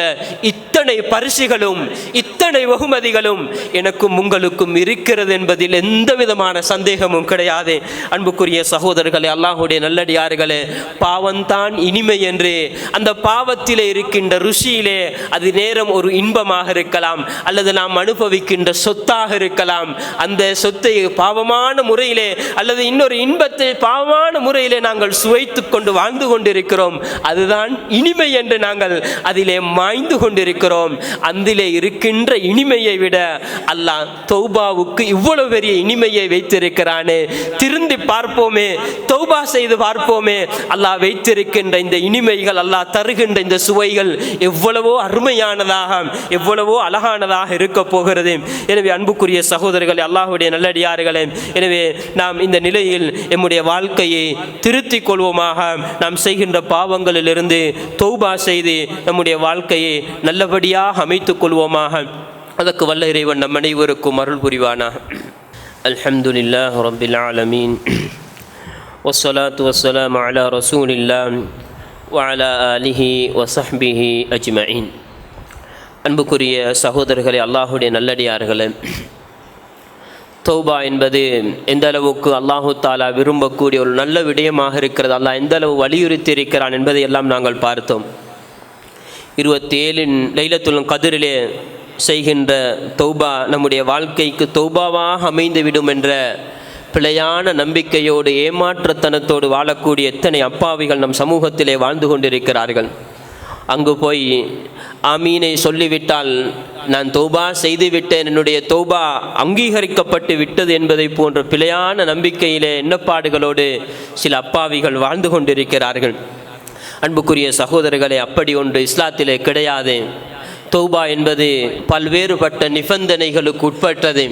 இத்தனை பரிசுகளும் இத்தனை வெகுமதிகளும் எனக்கும் உங்களுக்கும் இருக்கிறது என்பதில் எந்த விதமான சந்தேகமும் கிடையாது. அன்புக்குரிய சகோதரர்களே, அல்லாஹ்வுடைய நல்லடியார்களே, பாவம்தான் இனிமை என்று, அந்த பாவத்திலே இருக்கின்ற ருசியிலே அது நேரம் ஒரு இன்பமாக இருக்கலாம், அல்லது நாம் அனுபவிக்கின்ற சொத்தாக இருக்கலாம். அந்த சொத்தை பாவமான முறையிலே அல்லது இன்னொரு இன்பத்தை பாவமான முறையிலே நாங்கள் சுவைத்து கொண்டு வாழ்ந்து கொண்டிருக்கிறோம். அதுதான் இனிமை என்று நாங்கள் அதிலே மாய்ந்து கொண்டிருக்கிறோம். அதிலே இருக்கின்ற இனிமையை விட அல்லாஹ் தௌபாவுக்கு இவ்வளவு பெரிய இனிமையை வைத்திருக்கிறானே. திருந்தி பார்ப்போமே, தௌபா செய்து பார்ப்போமே, அல்லாஹ் வைத்திருக்கின்ற இந்த இனிமைகள், அல்லாஹ் தருகின்ற இந்த சுவைகள் எவ்வளவோ அருமையானதாக, எவ்வளவோ அழகானதாக இருக்க போகிறது. எனவே அன்புக்குரிய சகோதரர்களே, அல்லாஹ்வுடைய நல்லடியார்களே, எனவே நாம் இந்த நிலையில் நம்முடைய வாழ்க்கையை திருத்திக் கொள்வோமாக. நாம் செய்கின்ற பாவங்களிலிருந்து தௌபா செய்து நம்முடைய வாழ்க்கையை நல்லபடியாக அமைத்துக் கொள்வோமாக. அதற்கு வல்ல இறைவன் நம் அனைவருக்கும் அருள் புரிவானாக. அல்ஹம்துலில்லாஹி ரப்பில் ஆலமீன், வஸ்ஸலாத்து வஸ்ஸலாமு அலா ரசூலில்லாஹ் வ அலா ஆலிஹி வ ஸஹ்பிஹி அஜ்மஈன். அன்புக்குரிய சகோதரர்களே, அல்லாஹ்வுடைய நல்லடியார்களே, தௌபா என்பது எந்த அளவுக்கு அல்லாஹு தஆலா விரும்பக்கூடிய ஒரு நல்ல விடயமாக இருக்கிறது, அல்லாஹ் எந்த அளவு வலியுறுத்தி இருக்கிறான் என்பதை எல்லாம் நாங்கள் பார்த்தோம். 27 லைலத்துல் கத்ரிலே செய்கின்ற தௌபா நம்முடைய வாழ்க்கைக்கு தௌபாவாக அமைந்துவிடும் என்ற பிழையான நம்பிக்கையோடு ஏமாற்றத்தனத்தோடு வாழக்கூடிய எத்தனை அப்பாவிகள் நம் சமூகத்திலே வாழ்ந்து கொண்டிருக்கிறார்கள். அங்கு போய் ஆமீனை சொல்லிவிட்டால் நான் தௌபா செய்துவிட்டேன், என்னுடைய தௌபா அங்கீகரிக்கப்பட்டு விட்டது என்பதை போன்ற பிழையான நம்பிக்கையிலே எண்ணப்பாடுகளோடு சில அப்பாவிகள் வாழ்ந்து கொண்டிருக்கிறார்கள். அன்புக்குரிய சகோதரர்களே, அப்படி ஒன்று இஸ்லாத்திலே கிடையாது. தௌபா என்பது பல்வேறுபட்ட நிபந்தனைகளுக்கு உட்பட்டது.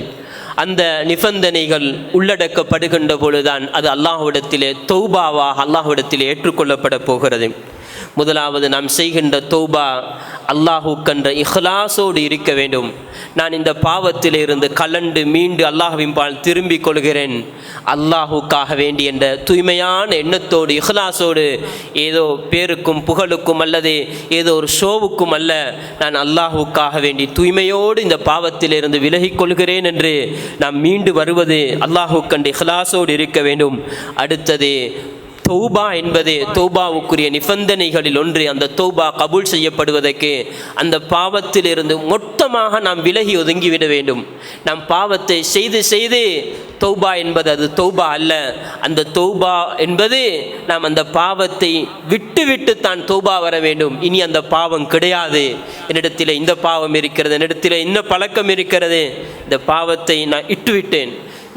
அந்த நிபந்தனைகள் உள்ளடக்கப்படுகின்ற பொழுதுதான் அது அல்லாஹ்விடத்திலே தௌபாவாக அல்லாஹ்விடத்திலே ஏற்றுக்கொள்ளப்பட போகிறது. முதலாவது, நாம் செய்கின்ற தௌபா அல்லாஹுக்கென்ற இஹ்லாஸோடு இருக்க வேண்டும். நான் இந்த பாவத்திலிருந்து கலண்டு மீண்டு அல்லாஹ்வின் பால் திரும்பிக் கொள்கிறேன், அல்லாஹுக்காக வேண்டி என்ற தூய்மையான எண்ணத்தோடு இஹ்லாஸோடு, ஏதோ பேருக்கும் புகழுக்கும் அல்லது ஏதோ ஒரு ஷோவுக்கும் அல்ல, நான் அல்லாஹுக்காக வேண்டி தூய்மையோடு இந்த பாவத்திலிருந்து விலகிக் கொள்கிறேன் என்று நாம் மீண்டு வருவது அல்லாஹுக்கென்று இஹ்லாஸோடு இருக்க வேண்டும். அடுத்தது, தௌபா என்பது தௌபாவுக்குரிய நிபந்தனைகளில் ஒன்று. அந்த தௌபா கபூல் செய்யப்படுவதற்கு அந்த பாவத்திலிருந்து மொத்தமாக நாம் விலகி ஒதுங்கிவிட வேண்டும். நாம் பாவத்தை செய்து செய்து தௌபா என்பது அது தௌபா அல்ல. அந்த தௌபா என்பது நாம் அந்த பாவத்தை விட்டு விட்டு தான் தௌபா வர வேண்டும். இனி அந்த பாவம் கிடையாது, என்னிடத்தில் இந்த பாவம் இருக்கிறது, என்னிடத்தில் இந்த பழக்கம் இருக்கிறது, இந்த பாவத்தை நான்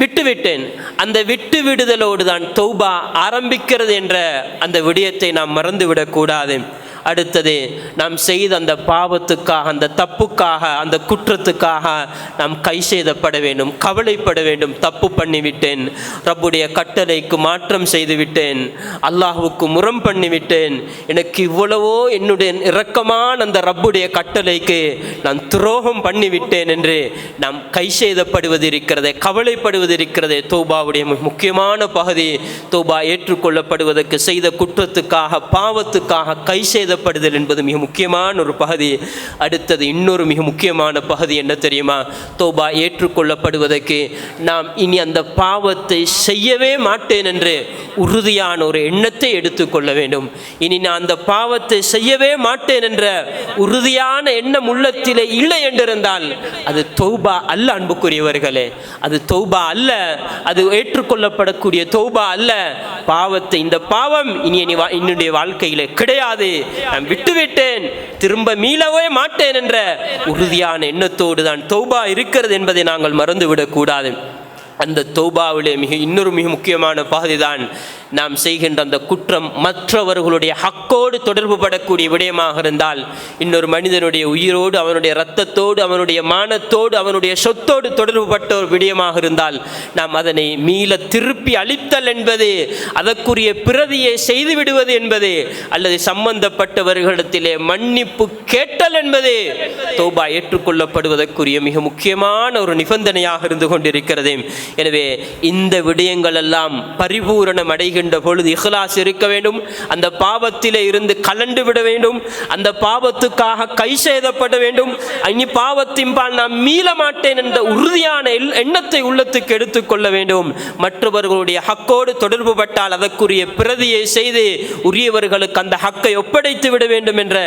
விட்டுவிட்டேன். அந்த விட்டு விடுதலோடு தான் தௌபா ஆரம்பிக்கிறது என்ற அந்த விடயத்தை நாம் மறந்துவிடக்கூடாது. அடுத்தது, நாம் செய்த அந்த பாவத்துக்காக, அந்த தப்புக்காக, அந்த குற்றத்துக்காக நாம் கை செய்தப்பட வேண்டும், கவலைப்பட வேண்டும். தப்பு பண்ணிவிட்டேன், ரப்புடைய கட்டளைக்கு மாற்றம் செய்துவிட்டேன், அல்லாஹுக்கு முரம் பண்ணிவிட்டேன், எனக்கு இவ்வளவோ என்னுடைய இரக்கமான அந்த ரப்புடைய கட்டளைக்கு நான் துரோகம் பண்ணிவிட்டேன் என்று நாம் கை செய்தப்படுவது இருக்கிறது, கவலைப்படுவது இருக்கிறது. தௌபாவுடைய முக்கியமான பகுதி தௌபா ஏற்றுக்கொள்ளப்படுவதற்கு செய்த குற்றத்துக்காக, பாவத்துக்காக கை செய்த படுதல் என்பது மிக முக்கியமான ஒரு பகுதி. அடுத்தது இன்னொரு மிக முக்கியமான பகுதி என்ன தெரியுமா? தௌபா ஏற்றுக்கொள்ளப்படுவதற்கு நாம் இனி அந்த பாவத்தை செய்யவே மாட்டேன் என்று உறுதியான ஒரு எண்ணத்தை எடுத்துக்கொள்ள வேண்டும். இனி நான் அந்த பாவத்தை செய்யவே மாட்டேன் என்ற உறுதியான எண்ணம் உள்ளத்திலே இல்லை என்றிருந்தால் அது தௌபா அல்ல. அன்புக்குரியவர்களே, அது தௌபா அல்ல, அது ஏற்றுக்கொள்ளப்படக்கூடிய தௌபா அல்ல. பாவத்தை, இந்த பாவம் இனி என்னுடைய வாழ்க்கையிலே கிடையாது, நான் விட்டுவிட்டேன், திரும்ப மீளவே மாட்டேன் என்ற உறுதியான எண்ணத்தோடு தான் தௌபா இருக்கிறது என்பதை நாங்கள் மறந்துவிடக் கூடாது. அந்த தௌபாவிலே இன்னொரு மிக முக்கியமான பகுதி தான் நாம் செய்கின்ற அந்த குற்றம் மற்றவர்களுடைய ஹக்கோடு தொடர்பு படக்கூடிய விடயமாக இருந்தால், இன்னொரு மனிதனுடைய உயிரோடு, அவனுடைய இரத்தத்தோடு, அவனுடைய மானத்தோடு, அவனுடைய சொத்தோடு தொடர்பு பட்ட ஒரு விடயமாக இருந்தால் நாம் அதனை மீள திருப்பி அளித்தல் என்பது, அதற்குரிய பிரதியை செய்துவிடுவது என்பது, அல்லது சம்பந்தப்பட்டவர்களிடத்திலே மன்னிப்பு கேட்டல் என்பது தௌபா ஏற்றுக்கொள்ளப்படுவதற்குரிய மிக முக்கியமான ஒரு நிபந்தனையாக இருந்து கொண்டிருக்கிறது. எனவே இந்த விடயங்கள் எல்லாம் பரிபூரணம் அடைகின்ற பொழுது இஹ்லாஸ் இருக்க வேண்டும். அந்த பாவத்திலே இருந்து கலண்டு விட வேண்டும். அந்த பாவத்துக்காக கை செய்தப்பட வேண்டும். இனி பாவத்தின்பால் நான் மீள மாட்டேன் என்ற உறுதியான எண்ணத்தை உள்ளத்துக்கு எடுத்துக்கொள்ள வேண்டும். மற்றவர்களுடைய ஹக்கோடு தொடர்பு பட்டால் அதற்குரிய பிரதியை செய்து உரியவர்களுக்கு அந்த ஹக்கை ஒப்படைத்து விட வேண்டும் என்ற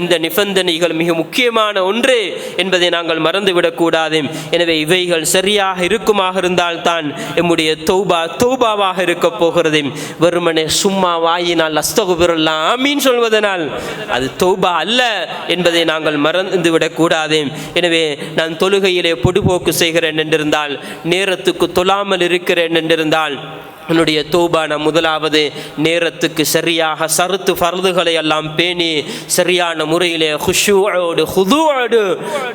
இந்த நிபந்தனைகள் மிக முக்கியமான ஒன்று என்பதை நாங்கள் மறந்துவிடக்கூடாது. எனவே இவைகள் சரியாக இருக்குமாக இருந்தால் தான் எம்முடைய தௌபாவாக இருக்க போகிறது. வெறுமனே சும்மா வாயினால் அஸ்தகுபிருல்லாஹ் ஆமீன் சொல்வதனால் அது தௌபா அல்ல என்பதை நாங்கள் மறந்துவிடக் கூடாது. எனவே நான் தொழுகையிலே பொடுபோக்கு செய்கிறேன் என்றிருந்தால், நேரத்துக்கு தொழாமல் இருக்கிறேன் என்றிருந்தால், என்னுடைய தௌபா நான் முதலாவது நேரத்துக்கு சரியாக சருத்து ஃபர்துகளை எல்லாம் பேணி சரியான முறையிலே ஹுஷூஓடு ஹுதூஓடு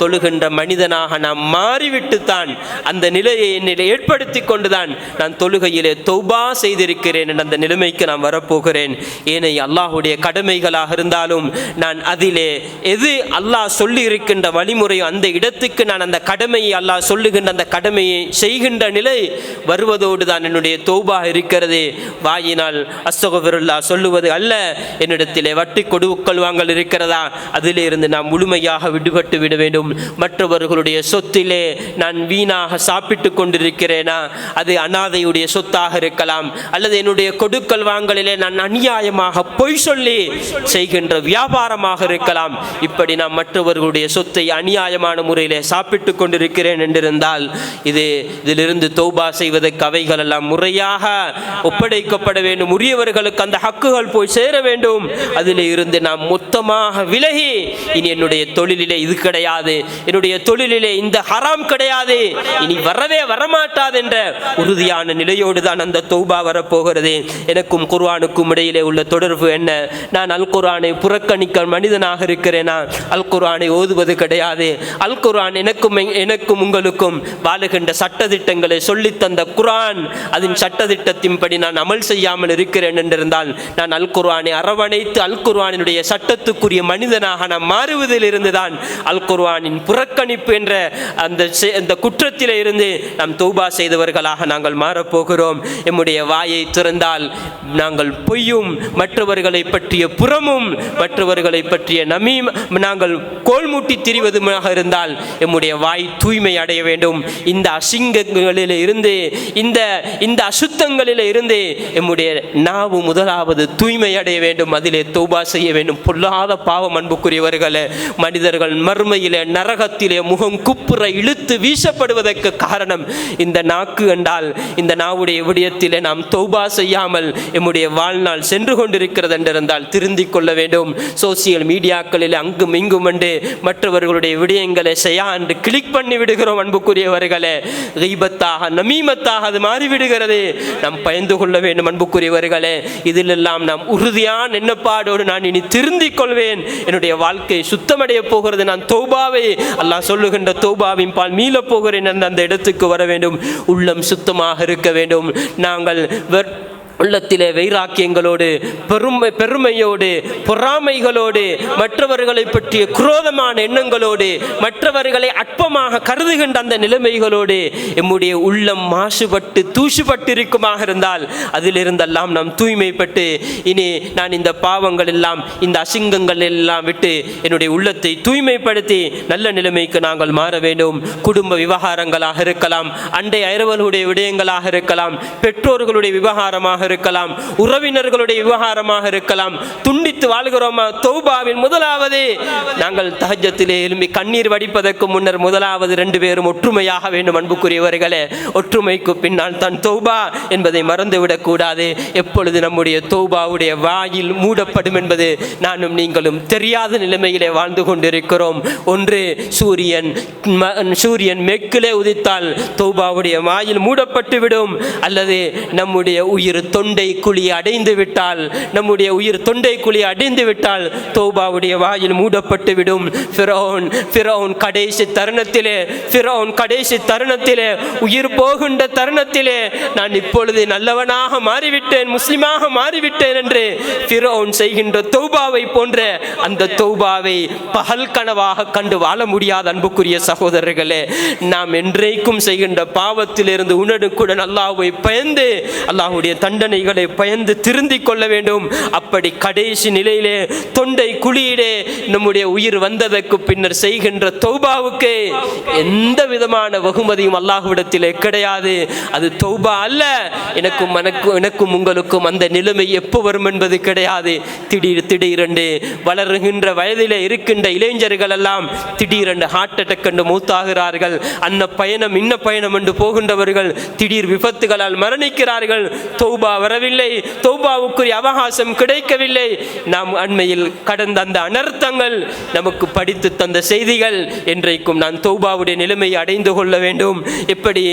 தொழுகின்ற மனிதனாக நான் மாறிவிட்டுத்தான், அந்த நிலையை என்னில் ஏற்படுத்தி கொண்டுதான் நான் தொழுகையிலே தௌபா செய்திருக்கிறேன் என்ற அந்த நிலைமைக்கு நான் வரப்போகிறேன். ஏனைய அல்லாஹுடைய கடமைகளாக இருந்தாலும் நான் அதிலே எது அல்லாஹ் சொல்லி இருக்கின்ற வழிமுறையோ அந்த இடத்துக்கு நான் அந்த கடமையை, அல்லாஹ் சொல்லுகின்ற அந்த கடமையை செய்கின்ற நிலை வருவதோடு தான் என்னுடைய தௌபா இருக்கிறது. வாயினால் அஸ்தகுபிருல்லாஹ் சொல்லுவது அல்ல. என்னிடத்திலே வட்டி கொடுக்கல் வாங்கல் இருக்கிறதா, அதிலே இருந்து நான் முழுமையாக விடுபட்டு விட வேண்டும். மற்றவர்களுடைய சொத்திலே நான் வீணாக சாப்பிட்டு கொண்டிருக்கிறேனா, அது அனாதையுடைய சொத்தாக இருக்கலாம், அல்லது என்னுடைய கொடுக்கல் வாங்கலிலே நான் அநியாயமாக பொய் சொல்லி செய்கின்ற வியாபாரமாக இருக்கலாம். இப்படி நான் மற்றவர்களுடைய சொத்தை அநியாயமான முறையிலே சாப்பிட்டு கொண்டிருக்கிறேன் என்றிருந்தால் இதிலிருந்து தௌபா செய்வதற்கு அவைகள் எல்லாம் முறையாக ஒப்படைக்கப்பட வேண்டும். உரியவர்களுக்கு அந்த ஹக்குகள் போய் சேர வேண்டும். அதில் இருந்து நாம் மொத்தமாக விலகி, இனி என்னுடைய தொழிலிலே இது கிடையாது, என்னுடைய தொழிலிலே இந்த ஹராம் கிடையாது, இனி வரவே வரமாட்டாது என்ற உறுதியான நிலையோடு தான் அந்த தௌபா வரப்போகிறது. எனக்கும் குர்ஆனுக்கும் இடையிலே உள்ள தொடர்பு என்ன? நான் அல் குர்ஆனை புறக்கணிக்க மனிதனாக இருக்கிறேனா? அல் குர்ஆனை ஓதுவது கிடையாது. அல் குர்ஆன் எனக்கும் உங்களுக்கும் வாழுகின்ற சட்டதிட்டங்களை சொல்லித்தந்த குர்ஆன், அதன் சட்டத்திட்டத்தின்படி நான் அமல் செய்யாமல் இருக்கிறேன் என்றிருந்தால் நான் அல் குர்ஆனை அரவணைத்து அல் குர்ஆனினுடைய சட்டத்துக்குரிய மனிதனாக நாம் மாறுவதில் இருந்துதான் அல் குர்ஆனின் புறக்கணிப்பு என்ற அந்த குற்றத்திலே இருந்து நாம் தௌபா செய்தவர்களாக நாங்கள் மாறப்போகிறோம். எம்முடைய வாயை திறந்தால் நாங்கள் பொய்யும், மற்றவர்களை பற்றிய புறமும், மற்றவர்களை பற்றிய நமீம் நாங்கள் கோல்மூட்டி திரிவதுமாக இருந்தால் எம்முடைய வாய் தூய்மை அடைய வேண்டும். இந்த அசிங்கங்களில் இருந்து, இந்த அசுத்த அசுத்தங்களில் இருந்து எம்முடைய நாவு முதலாவது தூய்மை அடைய வேண்டும், அதிலே தௌபா செய்ய வேண்டும். பொல்லாத பாவம் அன்புக்குரியவர்களே, மனிதர்கள் மறுமையிலே நரகத்திலே முகம் குப்புற இழுத்து வீசப்படுவதற்கு காரணம் இந்த நாக்கு என்றால், இந்த நாவுடைய விடயத்திலே நாம் தௌபா செய்யாமல் எம்முடைய வாழ்நாள் சென்று கொண்டிருக்கிறது என்றிருந்தால் திருந்திக் கொள்ள வேண்டும். சோசியல் மீடியாக்களில் அங்கும் இங்கும் என்று மற்றவர்களுடைய விடயங்களை செய்யா என்று கிளிக் பண்ணி விடுகிறோம். அன்புக்குரியவர்களே, கீபத்தாக நமீமத்தாக அது மாறிவிடுகிறது. நாம் பயந்து கொள்ள வேண்டும். அன்புக்குரியவர்களே, இதிலெல்லாம் நாம் உறுதியான எண்ணப்பாடோடு நான் இனி திருந்திக் கொள்வேன், என்னுடைய வாழ்க்கை சுத்தமடைய போகிறது, நான் தௌபாவை அல்லாஹ் சொல்லுகின்ற தௌபாவின் பால் மீளப் போகிறேன் என்ற அந்த இடத்துக்கு வர வேண்டும். உள்ளம் சுத்தமாக இருக்க வேண்டும். நாங்கள் உள்ளத்திலே வைராக்கியங்களோடு பெருமையோடு பொறாமைகளோடு மற்றவர்களை பற்றிய குரோதமான எண்ணங்களோடு மற்றவர்களை அற்பமாக கருதுகின்ற அந்த நிலைமைகளோடு எம்முடைய உள்ளம் மாசுபட்டு தூசுபட்டிருக்குமாக இருந்தால் அதிலிருந்தெல்லாம் நாம் தூய்மைப்பட்டு இனி நான் இந்த பாவங்கள் எல்லாம் இந்த அசிங்கங்கள் எல்லாம் விட்டு என்னுடைய உள்ளத்தை தூய்மைப்படுத்தி நல்ல நிலைமைக்கு நாங்கள் மாற வேண்டும். குடும்ப விவகாரங்களாக இருக்கலாம், அண்டை அயர்வர்களுடைய விடயங்களாக இருக்கலாம், பெற்றோர்களுடைய விவகாரமாக இருக்கலாம், உறவினர்களுடைய விவகாரமாக இருக்கலாம். துண்டித்து வாழ்கிறோமா? தௌபாவின் முதலாவது நாங்கள் தஹஜ்ஜத்திலே எழும்பி கண்ணீர் வடிப்பதற்கு முன்னர் முதலாவது 2 பேரும் ஒற்றுமையாக வேண்டும். அன்புக்குரியவர்களே, ஒற்றுமைக்கு பின்னால் தான் தௌபா என்பதை மறந்துவிடக் கூடாது. எப்பொழுது நம்முடைய தௌபாவுடைய வாயில் மூடப்படும் என்பது நானும் நீங்களும் தெரியாத நிலைமையிலே வாழ்ந்து கொண்டிருக்கிறோம். ஒன்று சூரியன் மேற்கிலே உதித்தால் தௌபாவுடைய வாயில் மூடப்பட்டு விடும், அல்லது நம்முடைய உயிர் தொண்டை குழி அடைந்து விட்டால் தௌபாவுடைய வாயில் மூடப்பட்டு விடும். ஃபிரௌன் கடைசி தருணத்திலே உயிர் போகின்ற தருணத்திலே நான் இப்பொழுது நல்லவனாக மாறிவிட்டேன், முஸ்லிமாக மாறிவிட்டேன் என்று ஃபிரௌன் செய்கின்ற தௌபாவை போன்ற அந்த தௌபாவை பகல் கனவாக கண்டு வாழ முடியாத அன்புக்குரிய சகோதரர்களே, நாம் என்றைக்கும் செய்கின்ற பாவத்திலிருந்து உடனுக்குடன் அல்லாஹ்வை பயந்து அல்லாஹ்வுடைய தண்டனைகளை பயந்து திருந்திக் கொள்ள வேண்டும். அப்படி கடைசி நிலையிலே தொண்டை குழியிலே நம்முடைய உயிர் வந்ததற்கு பின்னர் செய்கின்ற தௌபாவுக்கு எந்த விதமான வெகுமதியும் அல்லாஹ்விடத்திலே கிடையாது. அது தௌபா அல்ல. எனக்கும் உங்களுக்கும் அந்த நிலைமை எப்போ வரும் என்பது கிடையாது. திடீரென்று வளருகின்ற வயதிலே இருக்கின்ற இளைஞர்கள் எல்லாம் திடீரென்று ஹார்ட் அட்டாக் என்று மூத்தாகிறார்கள். இன்ன பயணம் என்று போகின்றவர்கள் திடீர் விபத்துகளால் மரணிக்கிறார்கள். தௌபா வரவில்லை, தௌபாவுக்குரிய அவகாசம் கிடைக்கவில்லை. நாம் அண்மையில் கடந்த அந்த அனர்த்தங்கள் நமக்கு படித்து தந்த செய்திகள். என்றைக்கும் நான் தௌபாவுடைய நிலைமையை அடைந்து கொள்ள வேண்டும். எப்படி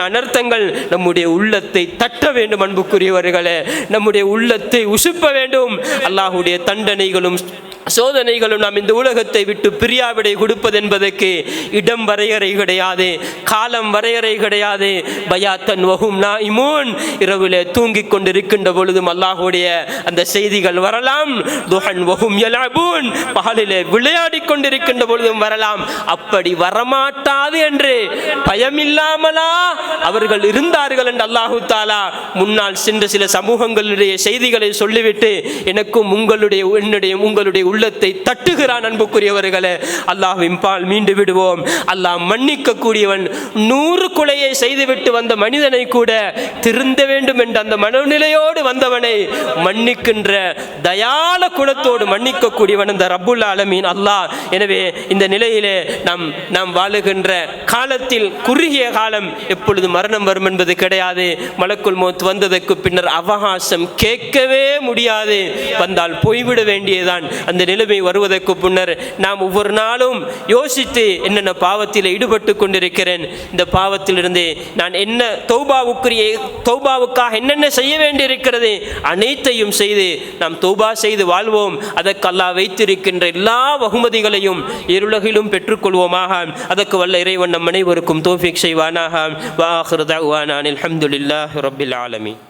அனர்த்தங்கள் நம்முடைய உள்ளத்தை தட்ட வேண்டும். அன்புக்குரியவர்களே, நம்முடைய உள்ளத்தை உசுப்ப வேண்டும். அல்லாஹ்வுடைய தண்டனைகளும் சோதனைகளும் நாம் இந்த உலகத்தை விட்டு பிரியாவிடை கொடுப்பது என்பதற்கு இடம் வரையறை கிடையாது, காலம் வரையறை கிடையாது. பயாத்தன் வஹும் நாயிமூன், இரவிலே தூங்கிக் கொண்டிருக்கின்ற பொழுதும் அல்லாஹ்வுடைய அந்த செய்திகள் வரலாம். துஹன் வஹும் யலஅபூன், பகலிலே விளையாடி கொண்டிருக்கின்ற பொழுதும் வரலாம். அப்படி வரமாட்டாது என்று பயமில்லாமலா அவர்கள் இருந்தார்கள் என்று அல்லாஹு தஆலா முன்னால் சென்ற சில சமூகங்களுடைய செய்திகளை சொல்லிவிட்டு எனக்கும் உங்களுடைய உள்ளத்தை தட்டுகிறான். அன்புக்குரியவர்களே, அல்லாஹ்வின் பால் மீண்டு விடுவோம். அல்லாஹ் மன்னிக்க கூடியவன். 100 கொலையை செய்துவிட்டு வந்த மனிதனை கூட திருந்த வேண்டும் என்ற அந்த மனநிலையோடு வந்தவனை மன்னிக்கின்ற தயால குணத்தோடு மன்னிக்க கூடியவன் அந்த ரப்புல் ஆலமீன் அல்லாஹ். எனவே இந்த நிலையிலே நாம் வாழுகின்ற காலத்தில் குறுகிய காலம், எப்பொழுது மரணம் வரும் என்பது கிடையாது. மலக்குல் மௌத் வந்ததற்கு பின்னர் அவகாசம் கேட்கவே முடியாது. வந்தால் போய்விட வேண்டியதான். அந்த நிலைமை வருவதற்கு முன்னர் நாம் ஒவ்வொரு நாளும் யோசித்து என்னென்ன பாவத்தில் ஈடுபட்டு கொண்டிருக்கிறேன், இந்த பாவத்திலிருந்து நான் என்ன தௌபாவுக்காக என்னென்ன செய்ய வேண்டியிருக்கிறது அனைத்தையும் செய்து நாம் தௌபா செய்து வாழ்வோம். அதற்கு அல்லாஹ் வைத்திருக்கின்ற எல்லா வகுமதிகளையும் இருளகிலும் பெற்றுக்கொள்வோமாக. அதற்கு வல்ல இறைவன் நம் அனைவருக்கும் தௌஃபீக் செய்வானாக. வ ஆகிரு தஅவானா அல்ஹம்துலில்லாஹி ரப்பில் ஆலமீன்.